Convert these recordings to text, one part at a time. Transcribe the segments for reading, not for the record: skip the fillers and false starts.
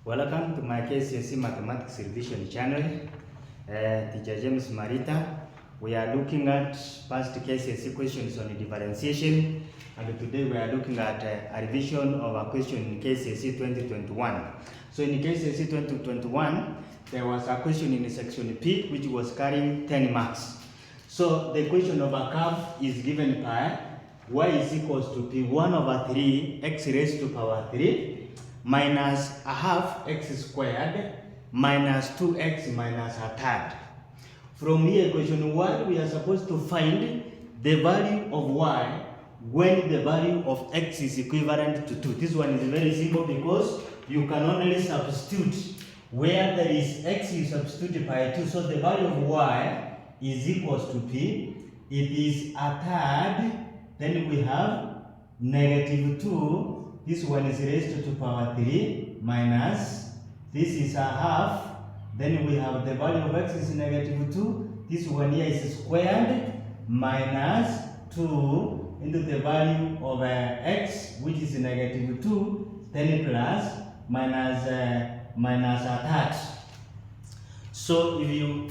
Welcome to my Kcse Mathematics Revision channel. Teacher James Marita. We are looking at past Kcse questions on differentiation, and today we are looking at a revision of a question in Kcse 2021. So in Kcse 2021, there was a question in section P which was carrying 10 marks. So the question of a curve is given by y is equals to p1 over 3 x raised to power 3 minus a half x squared minus 2x minus a third. From here, question 1, we are supposed to find the value of y when the value of x is equivalent to 2. This one is very simple because you can only substitute where there is x, you substitute by 2. So the value of y is equals to p. It is a third. Then we have negative 2. This one is raised to power 3 minus, this is a half. Then we have the value of x is negative 2. This one here is squared minus 2 into the value of x, which is negative 2, then plus minus a third. So if you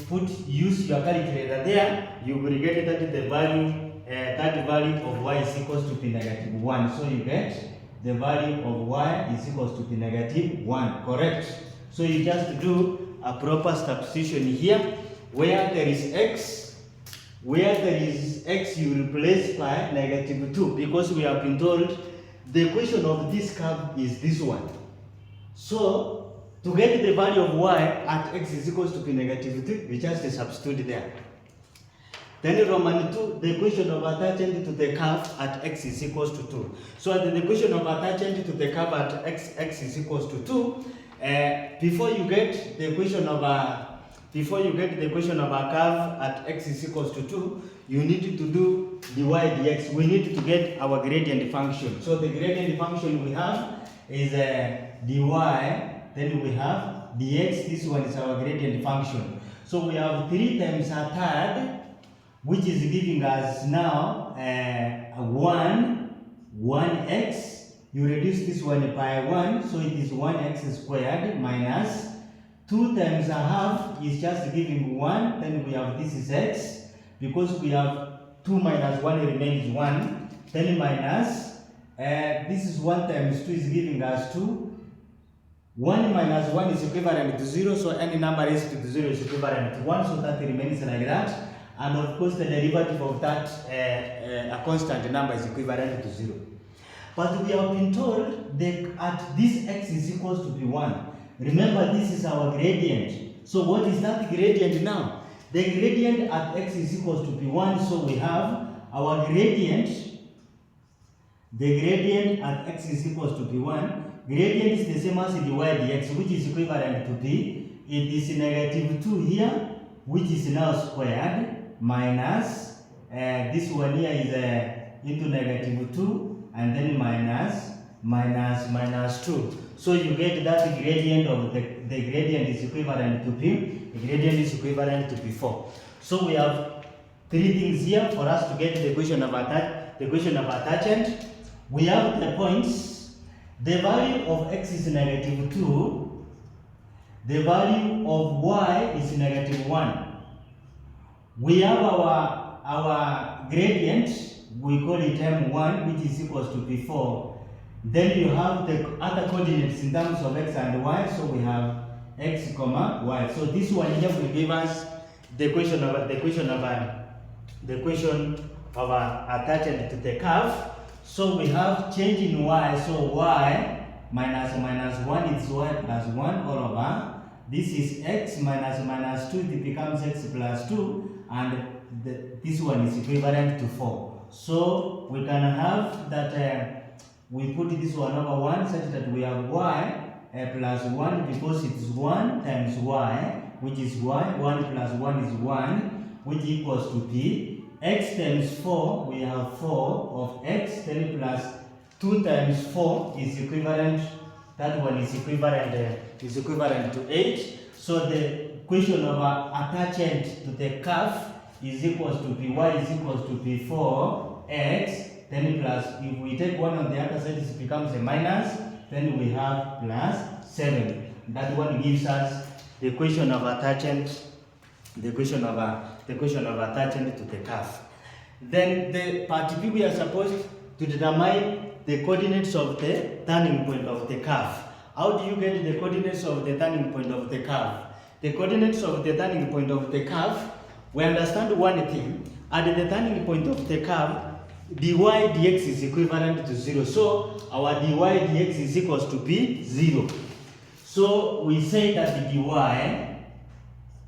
use your calculator there, you will get that the value, that value of y is equals to p negative 1. So you get the value of y is equals to p negative 1, correct? So you just do a proper substitution here. Where there is x, you replace by negative 2, because we have been told the equation of this curve is this one. So to get the value of y at x is equals to p negative 2, we just substitute there. Then Roman 2, the equation of attachment to the curve at x is equals to 2. So the equation of attachment to the curve at x is equals to 2. Before you get the equation of a curve at x is equals to 2, you need to do dy dx. We need to get our gradient function. So the gradient function we have is dy. Then we have dx. This one is our gradient function. So we have 3 times a third, which is giving us now 1x. You reduce this one by 1, so it is 1x squared minus 2 times a half is just giving 1. Then we have this is x, because we have 2 minus 1 remains 1. Then minus, this is 1 times 2 is giving us 2. 1 minus 1 is equivalent to 0, so any number raised to 0 is equivalent to 1, so that remains like that. And of course, the derivative of that, a constant number, is equivalent to 0. But we have been told that at this x is equals to p1. Remember, this is our gradient. So what is that gradient now? The gradient at x is equals to p1. So we have our gradient. The gradient at x is equals to p1. Gradient is the same as dy dx, which is equivalent to p. It is negative 2 here, which is now squared, minus this one here is into negative 2, and then minus 2. So you get that gradient of the gradient is equivalent to p. The gradient is equivalent to p4. So we have 3 things here for us to get the equation of attachment. We have the points. The value of x is negative 2. The value of y is negative 1. We have our gradient, we call it m1, which is equals to p4. Then you have the other coordinates in terms of x and y, so we have x, y. So this one here will give us the equation of attachment to the curve. So we have change in y, so y minus 1 is y plus 1 all over. This is x minus 2, it becomes x plus 2, and this one is equivalent to 4. So we can have that we put this one over 1 such that we have y plus 1, because it is 1 times y, which is y. 1 plus 1 is 1, which equals to p. X times 4, we have 4 of x, then plus 2 times 4 is equivalent. That one is equivalent to 8. So the equation of attachment to the curve is equals to py is equals to p4x. Then plus, if we take 1 on the other side, it becomes a minus. Then we have plus 7. That one gives us the equation of attachment, the equation of attachment to the curve. Then the part B, we are supposed to determine the coordinates of the turning point of the curve. How do you get the coordinates of the turning point of the curve? The coordinates of the turning point of the curve, we understand one thing. At the turning point of the curve, dy dx is equivalent to 0. So our dy dx is equals to be 0. So we say that dy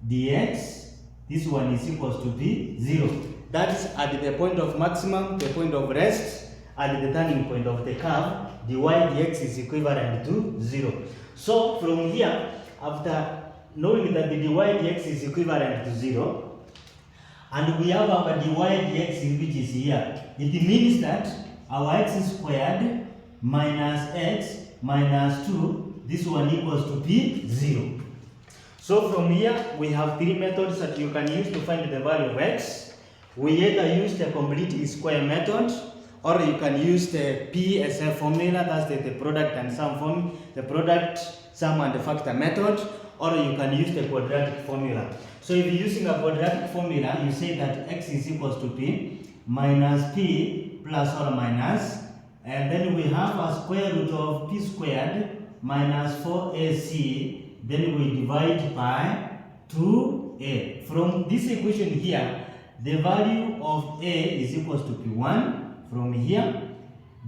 dx, this one is equals to be 0. That is at the point of maximum, the point of rest, at the turning point of the curve, dy dx is equivalent to 0. So from here, after knowing that the dy dx is equivalent to 0, and we have our dy dx which is here, it means that our x squared minus x minus 2, this one equals to be 0. So from here, we have three methods that you can use to find the value of x. We either use the complete square method, or you can use the Kcse formula, that's the product and sum form, the product, sum and factor method, or you can use the quadratic formula. So if you're using a quadratic formula, you say that x is equals to p minus p plus or minus, and then we have a square root of p squared minus 4ac, then we divide by 2a. From this equation here, the value of a is equals to p1. From here,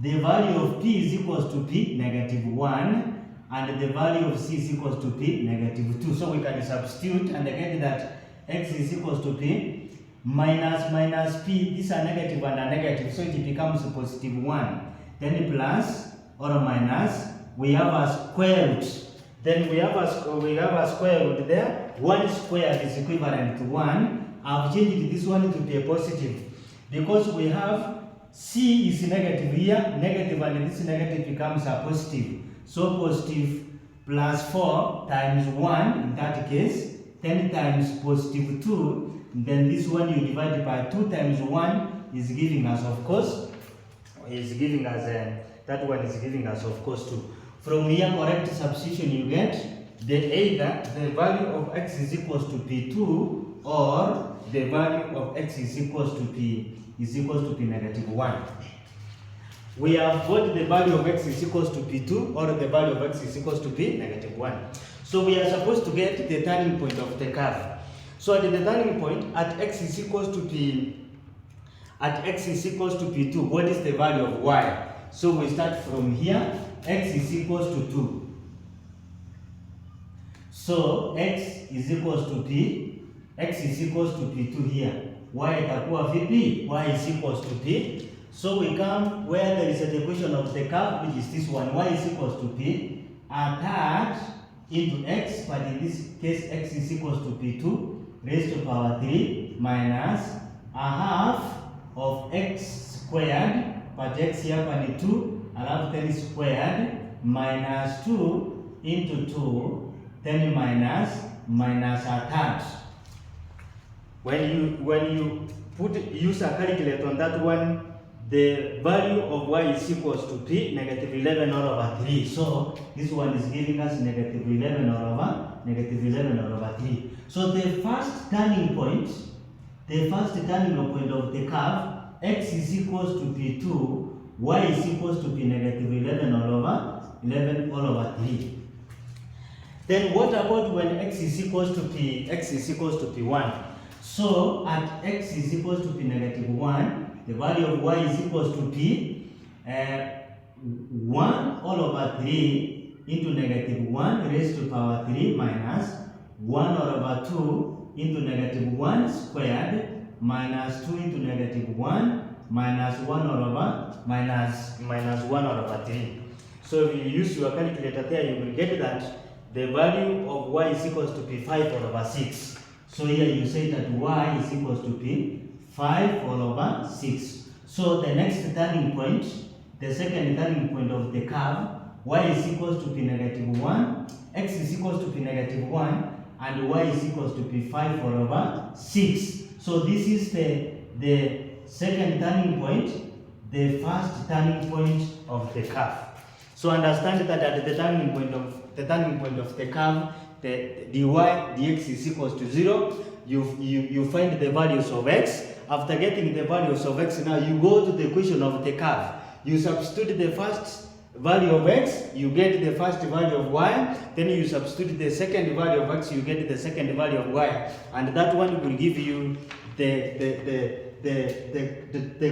the value of p is equals to p negative 1, and the value of c is equals to p negative 2. So we can substitute and get that x is equals to p minus p. These are negative and a negative, so it becomes positive 1. Then plus or minus, we have a square root. Then we have a square root there. 1 squared is equivalent to 1. I've changed this one to be a positive because we have c is negative here, negative, and this negative becomes a positive. So positive plus 4 times 1, in that case, 10 times positive 2, then this one you divide by 2 times 1 is giving us, of course, that one is giving us, of course, 2. From here, correct substitution, you get either the value of x is equals to p2 or the value of x is equals to p negative 1. We have got the value of x is equals to p2 or the value of x is equals to p negative 1. So we are supposed to get the turning point of the curve. So at the turning point, at x is equals to p2, what is the value of y? So we start from here, x is equals to 2. So x is equals to p, x is equals to p2 here. Y itakuwa vipi? Y is equals to p. So we come where there is a equation of the curve, which is this one. Y is equals to p, attach into x, but in this case x is equals to p2 raised to power 3 minus a half of x squared, but x hapa ni 2, alafu 10 squared minus 2 into 2, then minus a third. When you use a calculator on that one, the value of y is equals to p negative 11 all over 3. So this one is giving us negative 11 all over 3. So the first turning point of the curve, x is equals to p2, y is equals to p negative 11 all over 3. Then what about when x is equals to p1? So at x is equals to p negative 1, the value of y is equals to p 1 all over 3 into negative 1 raised to power 3 minus 1 all over 2 into negative 1 squared minus 2 into negative 1 minus 1 all over minus 1 all over 3. So if you use your calculator there, you will get that the value of y is equals to p 5 all over 6. So here you say that y is equals to p 5 all over 6. So the next turning point, the second turning point of the curve, y is equals to p negative 1, x is equals to p negative 1, and y is equals to p 5 all over 6. So this is the second turning point, the first turning point of the curve. So understand that at the turning point of the turning point of the curve, the dy dx is equals to 0. You find the values of x. After getting the values of x, now you go to the equation of the curve. You substitute the first value of x, you get the first value of y, then you substitute the second value of x, you get the second value of y, and that one will give you the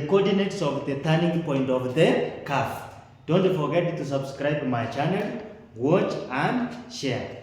coordinates of the turning point of the curve. Don't forget to subscribe to my channel, watch and share.